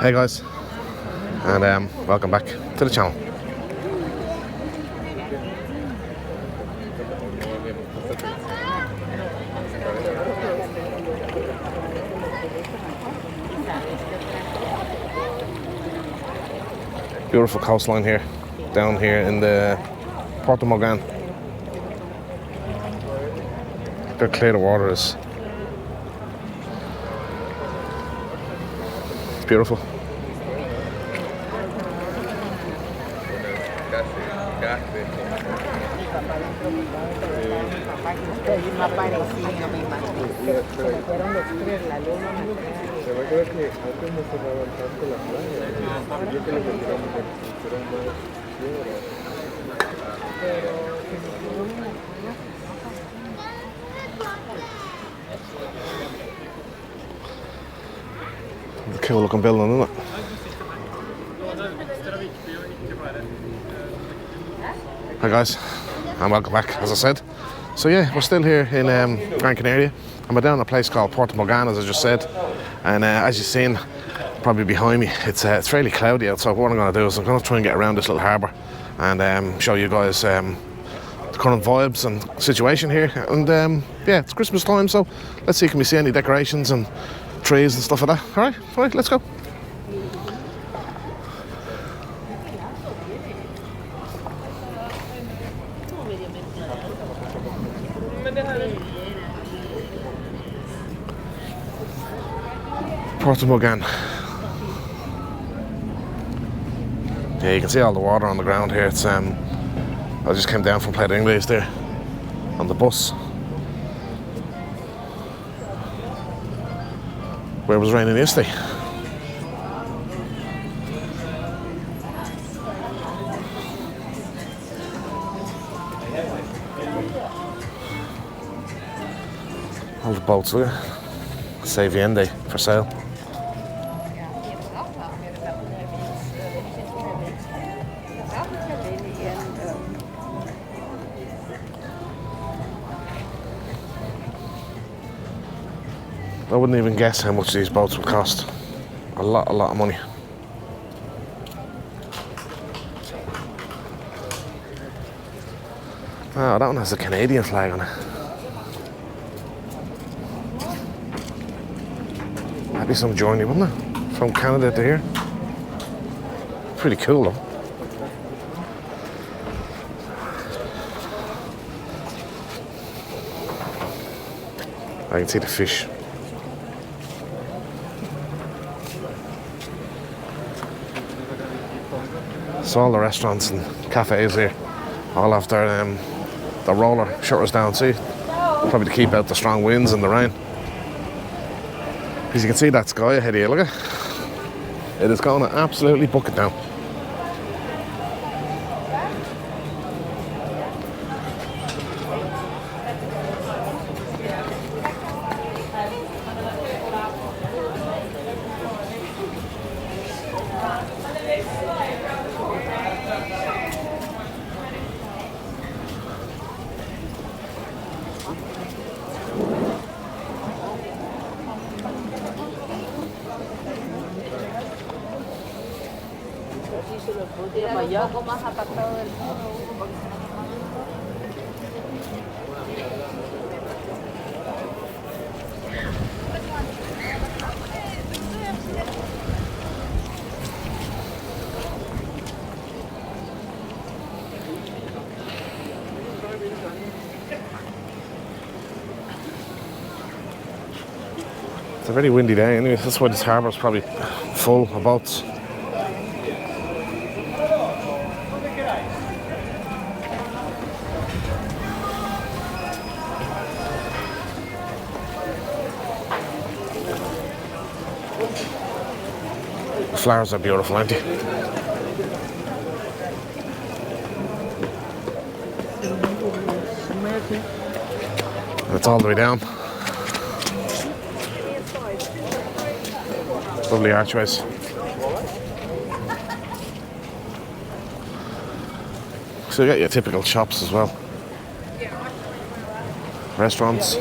Hey guys, and welcome back to the channel. Beautiful coastline here, down here in the Puerto Mogán. Look how clear the water is. It's beautiful. It's a cool looking building, isn't it? Hi guys, and welcome back, as I said. So yeah, we're still here in Gran Canaria, and we're down at a place called Puerto Mogán, as I just said. And as you've seen, probably behind me, it's fairly cloudy outside. What I'm going to do is I'm going to try and get around this little harbour and show you guys the current vibes and situation here. And yeah, it's Christmas time, so let's see, can we see any decorations and trees and stuff like that? All right, let's go. Puerto Mogán. Yeah, you can see all the water on the ground here. It's I just came down from Puerto English there on the bus, where it was raining yesterday. All the boats, look at Seaside for sale. I wouldn't even guess how much these boats would cost. A lot of money. Oh, that one has a Canadian flag on it. That'd be some journey, wouldn't it? From Canada to here. Pretty cool though. I can see the fish. So all the restaurants and cafes here all have their the roller shutters down, see? Probably to keep out the strong winds and the rain. Because you can see that sky ahead of you, look at it. It is going to absolutely bucket down. It's a very windy day anyway, that's why this harbour is probably full of boats. The flowers are beautiful, aren't they? And it's all the way down. Lovely archways. So you get your typical shops as well. Restaurants.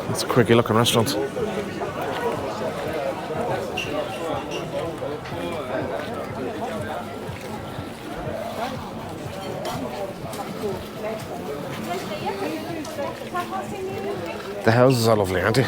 It's a quirky looking restaurant. The houses are lovely, aren't they?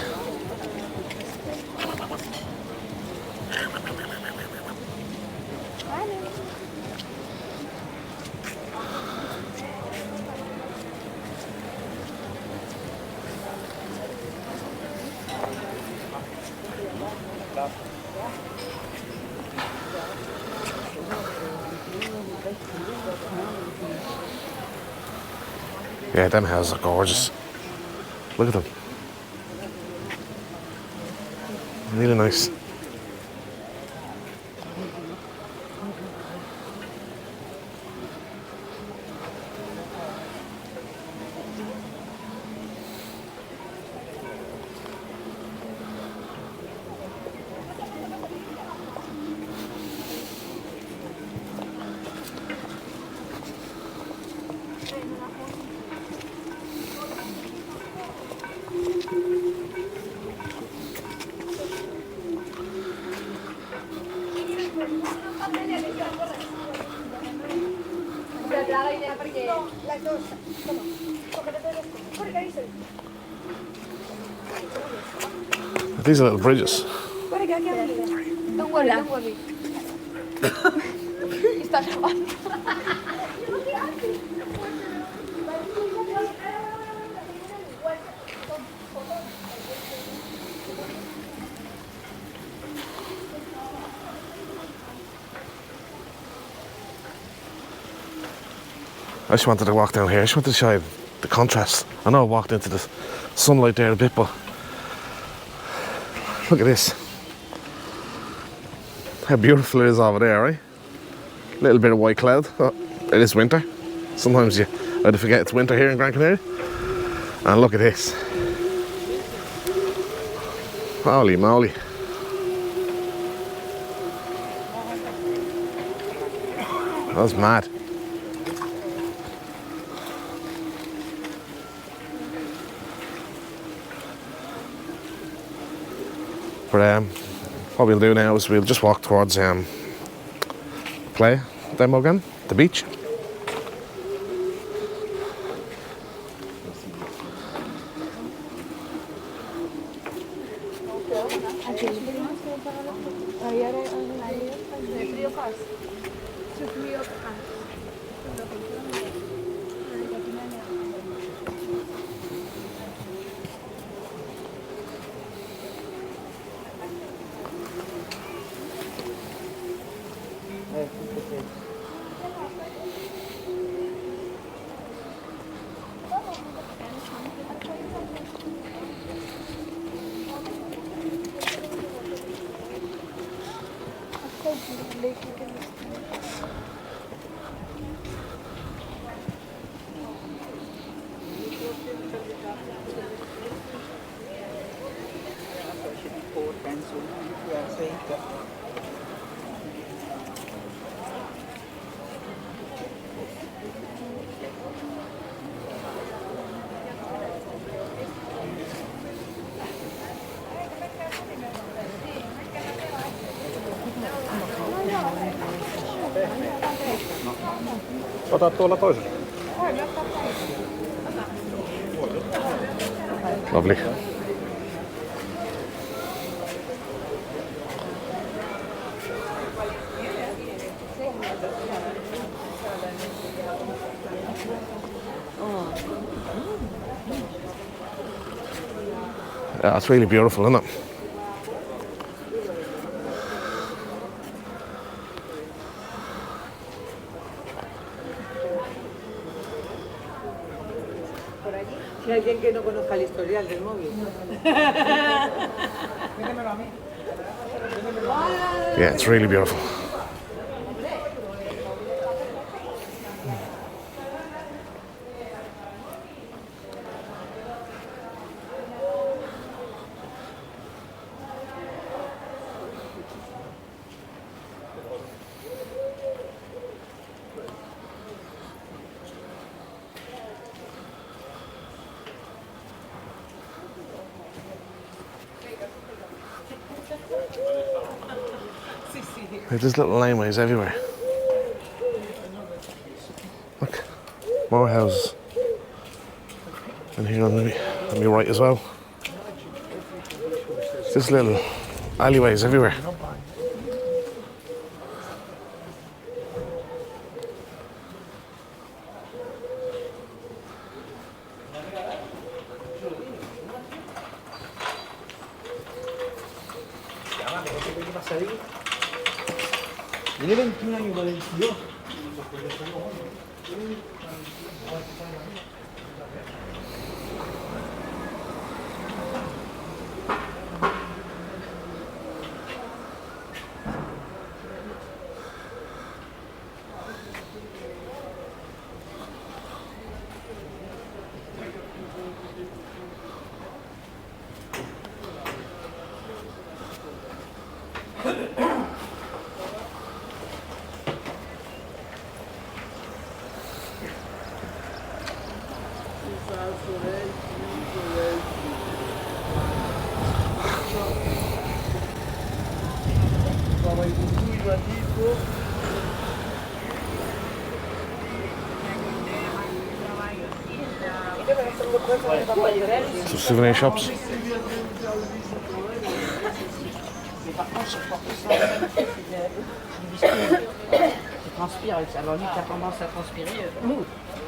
Yeah, them houses are gorgeous. Look at them. Really nice. These are little bridges. Don't worry, don't worry. Está grabando. I just wanted to walk down here. I just wanted to show you the contrast. I know I walked into the sunlight there a bit, but look at this. How beautiful it is over there, right? A little bit of white cloud. Oh, it is winter. Sometimes you either forget it's winter here in Gran Canaria. And look at this. Holy moly. That was mad. But what we'll do now is we'll just walk towards play the Mogán, the beach. Ota tuolla toisella. Lovely. Yeah, it's really beautiful, isn't it? Si hay alguien que no conozca el historial del móvil. Yeah, it's really beautiful. There's little laneways everywhere. Look, more houses. And here on the right as well. Just little alleyways everywhere. Tiene 21 años, 22. Some souvenir shops. Tu transpires avec ça. Alors lui, tu as tendance à transpirer.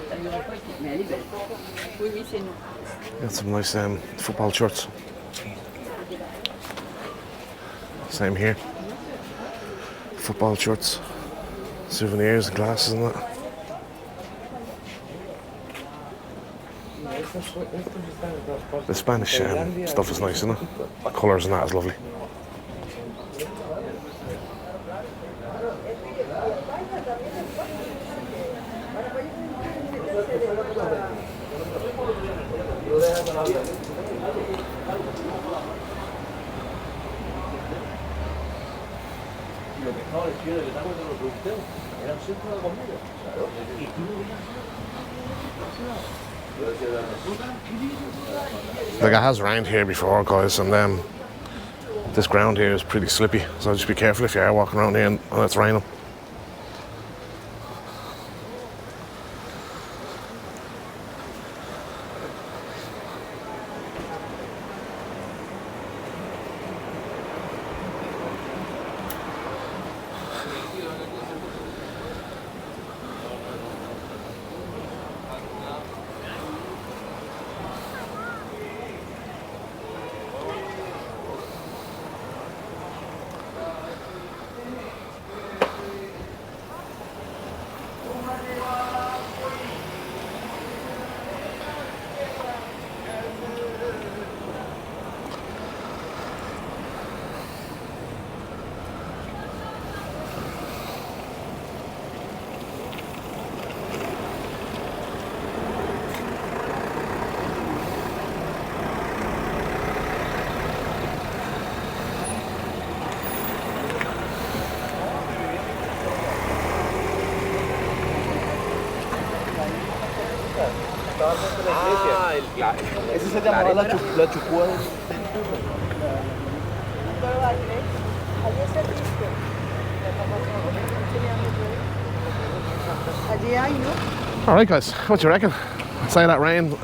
Ça lui aurait pas été. Mais elle est belle. Oui, oui, c'est nous. Got some nice football shirts. Same here. Football shirts, souvenirs, glasses and that. The Spanish stuff is nice, isn't it? The colours and that is lovely. Like, it has rained here before, guys, and this ground here is pretty slippy, so just be careful if you are walking around here and it's raining. Ese se llama la chupua. All right, guys, what do you reckon? I'd say that rain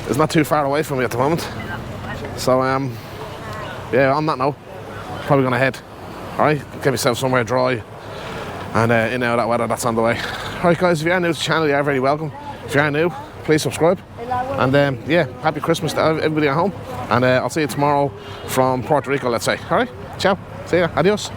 is not too far away from me at the moment. So, yeah, on that note, probably gonna head. All right, get myself somewhere dry and in and out of that weather that's on the way. All right, guys, if you are new to the channel, you are very welcome. If you are new, please subscribe. And yeah, happy Christmas to everybody at home. And I'll see you tomorrow from Puerto Rico, let's say. All right, ciao, see ya, adios.